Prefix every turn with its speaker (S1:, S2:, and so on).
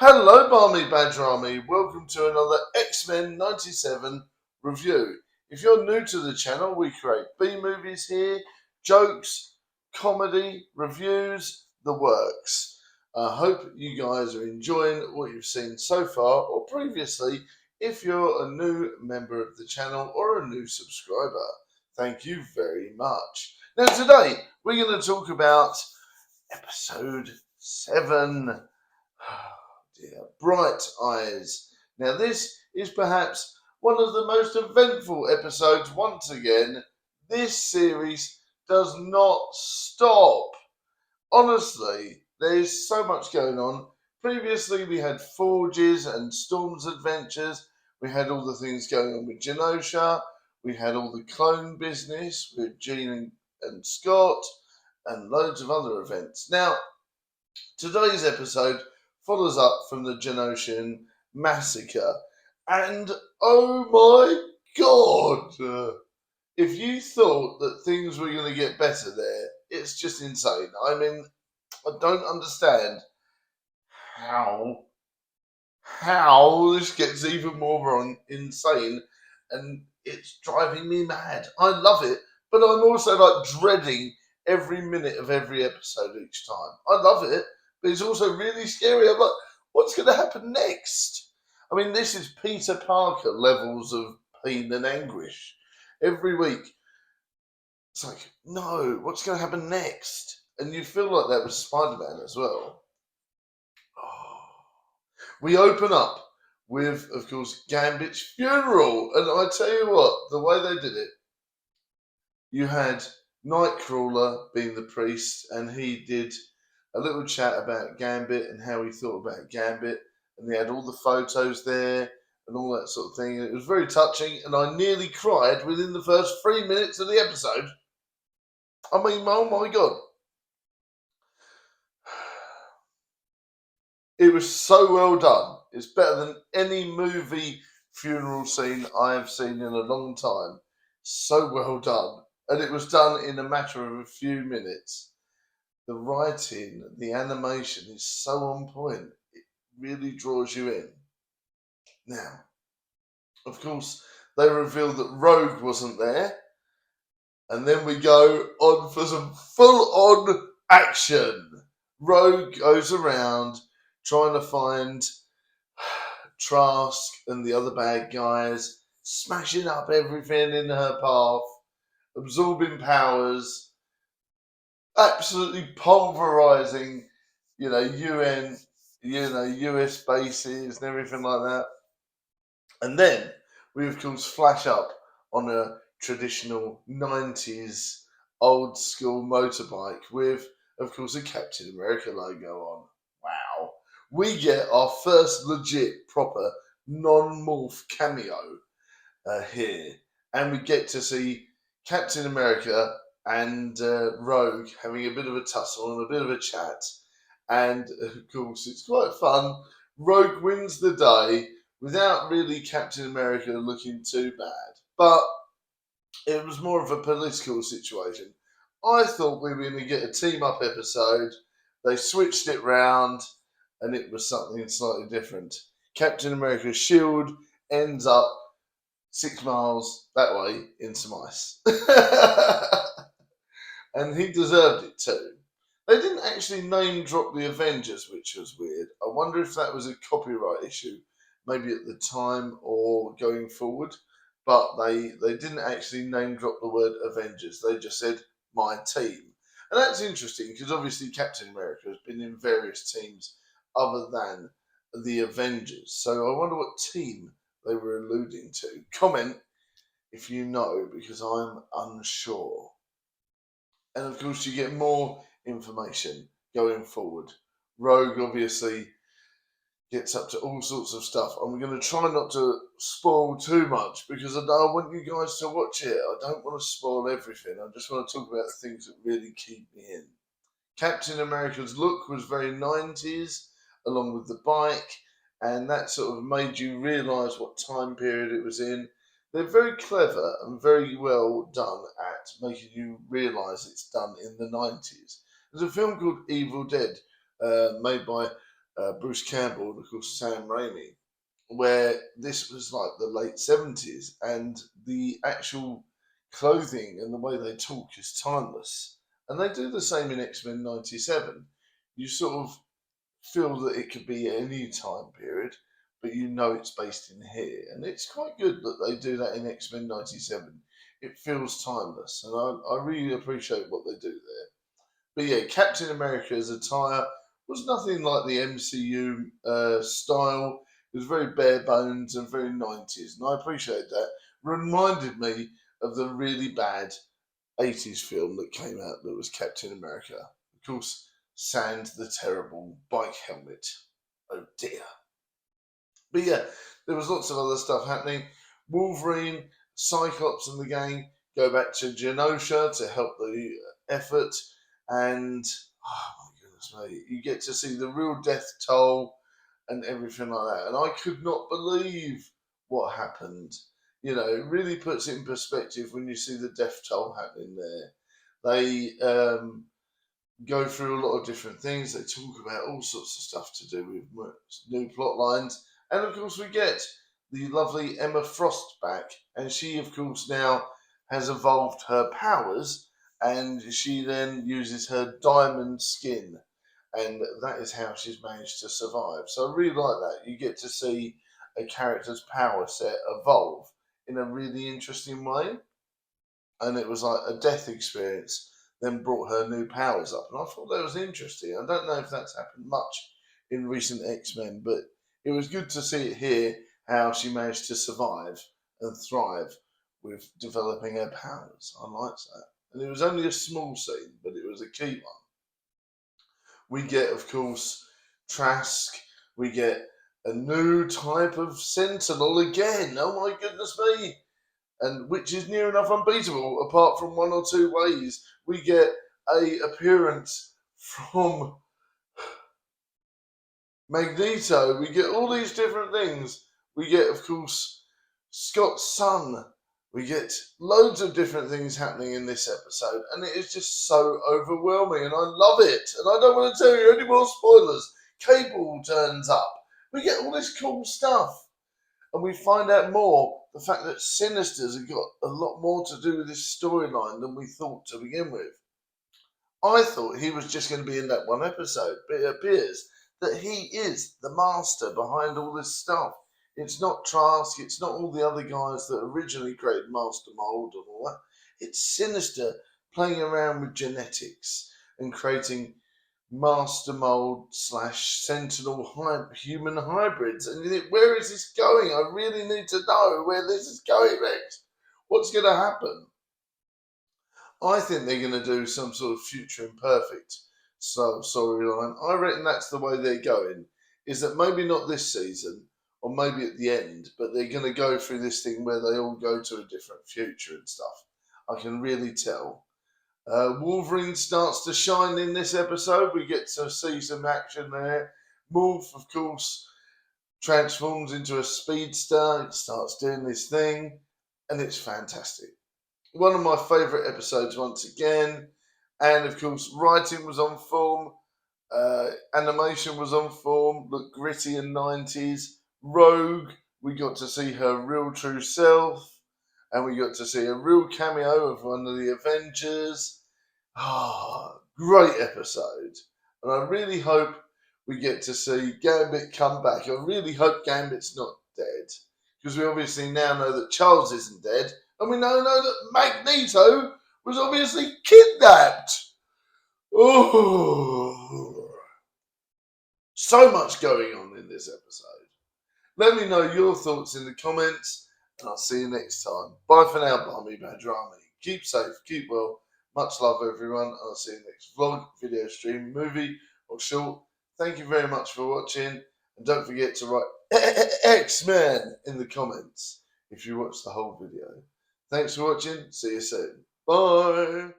S1: Hello, Barmy Badger Army. Welcome to another Xmen 97 review. If you're new to the channel, we create B-movies here, jokes, comedy, reviews, the works. I hope you guys are enjoying what you've seen so far or previously if you're a new member of the channel or a new subscriber. Thank you very much. Now, today we're going to talk about episode 7. Dear, Bright Eyes. Now, this is perhaps one of the most eventful episodes. Once again, this series does not stop. Honestly, there's so much going on. Previously, we had Forges and Storm's adventures. We had all the things going on with Genosha. We had all the clone business with Jean and Scott, and loads of other events. Now, today's episode follows up from the Genoshan massacre, and oh my god! If you thought that things were going to get better there, it's just insane. I mean, I don't understand how this gets even more insane, and it's driving me mad. I love it, but I'm also like dreading every minute of every episode each time. I love it, but it's also really scary. I'm like, what's going to happen next? I mean, this is Peter Parker levels of pain and anguish. Every week, it's like, no, what's going to happen next? And you feel like that with Spider-Man as well. Oh. We open up with, of course, Gambit's funeral. And I tell you what, the way they did it, you had Nightcrawler being the priest, and he did a little chat about Gambit and how he thought about Gambit, and they had all the photos there and all that sort of thing. And it was very touching, and I nearly cried within the first 3 minutes of the episode. I mean, oh my god. It was so well done. It's better than any movie funeral scene I have seen in a long time. So well done. And it was done in a matter of a few minutes. The writing, the animation is so on point. It really draws you in. Now, of course, they reveal that Rogue wasn't there. And then we go on for some full-on action. Rogue goes around trying to find Trask and the other bad guys, smashing up everything in her path, absorbing powers, absolutely pulverizing, US bases and everything like that. And then we, of course, flash up on a traditional 90s old school motorbike with, of course, a Captain America logo on. Wow. We get our first legit, proper, non-morph cameo here. And we get to see Captain America and Rogue having a bit of a tussle and a bit of a chat. And, of course, it's quite fun. Rogue wins the day without really Captain America looking too bad. But it was more of a political situation. I thought we were going to get a team-up episode. They switched it round, and it was something slightly different. Captain America's shield ends up 6 miles that way in some ice. And he deserved it too. They didn't actually name drop the Avengers, which was weird. I wonder if that was a copyright issue, maybe at the time or going forward. But they didn't actually name drop the word Avengers. They just said, my team. And that's interesting because obviously Captain America has been in various teams other than the Avengers. So I wonder what team they were alluding to. Comment if you know, because I'm unsure. And of course, you get more information going forward. Rogue obviously gets up to all sorts of stuff. I'm going to try not to spoil too much because I want you guys to watch it. I don't want to spoil everything. I just want to talk about the things that really keep me in. Captain America's look was very 90s, along with the bike, and that sort of made you realise what time period it was in. They're very clever and very well done at making you realise it's done in the 90s. There's a film called Evil Dead, made by Bruce Campbell, and of course Sam Raimi, where this was like the late 70s, and the actual clothing and the way they talk is timeless. And they do the same in X-Men 97. You sort of feel that it could be any time period, but you know it's based in here. And it's quite good that they do that in X-Men 97. It feels timeless, and I really appreciate what they do there. But yeah, Captain America's attire was nothing like the MCU style. It was very bare bones and very 90s, and I appreciate that. Reminded me of the really bad 80s film that came out that was Captain America. Of course, Sand the Terrible Bike Helmet. Oh dear. But yeah, there was lots of other stuff happening. Wolverine, Cyclops, and the gang go back to Genosha to help the effort, and oh my goodness, mate, you get to see the real death toll and everything like that. And I could not believe what happened. You know, it really puts it in perspective when you see the death toll happening there. They go through a lot of different things. They talk about all sorts of stuff to do with new plot lines. And of course, we get the lovely Emma Frost back. And she, of course, now has evolved her powers. And she then uses her diamond skin. And that is how she's managed to survive. So I really like that. You get to see a character's power set evolve in a really interesting way. And it was like a death experience then brought her new powers up. And I thought that was interesting. I don't know if that's happened much in recent X-Men, but it was good to see it here, how she managed to survive and thrive with developing her powers. I liked that. And it was only a small scene, but it was a key one. We get, of course, Trask. We get a new type of Sentinel again. Oh my goodness me. And which is near enough unbeatable, apart from one or two ways. We get a appearance from Magneto. We get all these different things. We get, of course, Scott's son. We get loads of different things happening in this episode, and it is just so overwhelming, and I love it. And I don't want to tell you any more spoilers. Cable turns up. We get all this cool stuff. And we find out more, the fact that Sinister's have got a lot more to do with this storyline than we thought to begin with. I thought he was just going to be in that one episode, but it appears that he is the master behind all this stuff. It's not Trask, it's not all the other guys that originally created Master Mold and all that. It's Sinister playing around with genetics and creating Master Mold / Sentinel human hybrids. And you think, where is this going? I really need to know where this is going next. What's going to happen? I think they're going to do some sort of Future Imperfect storyline. I reckon that's the way they're going. Is that maybe not this season, or maybe at the end, but they're going to go through this thing where they all go to a different future and stuff. I can really tell. Wolverine starts to shine in this episode. We get to see some action there. Morph, of course, transforms into a speedster. It starts doing this thing, and it's fantastic. One of my favourite episodes once again. And, of course, writing was on form. Animation was on form. Looked gritty and 90s. Rogue, we got to see her real true self. And we got to see a real cameo of one of the Avengers. Great episode. And I really hope we get to see Gambit come back. I really hope Gambit's not dead. Because we obviously now know that Charles isn't dead. And we now know that Magneto was obviously kidnapped. Oh, so much going on in this episode. Let me know your thoughts in the comments. And I'll see you next time. Bye for now, Barmy Badger Army. Keep safe, keep well. Much love, everyone. And I'll see you next vlog, video stream, movie, or short. Thank you very much for watching. And don't forget to write X-Men in the comments if you watch the whole video. Thanks for watching. See you soon. Bye.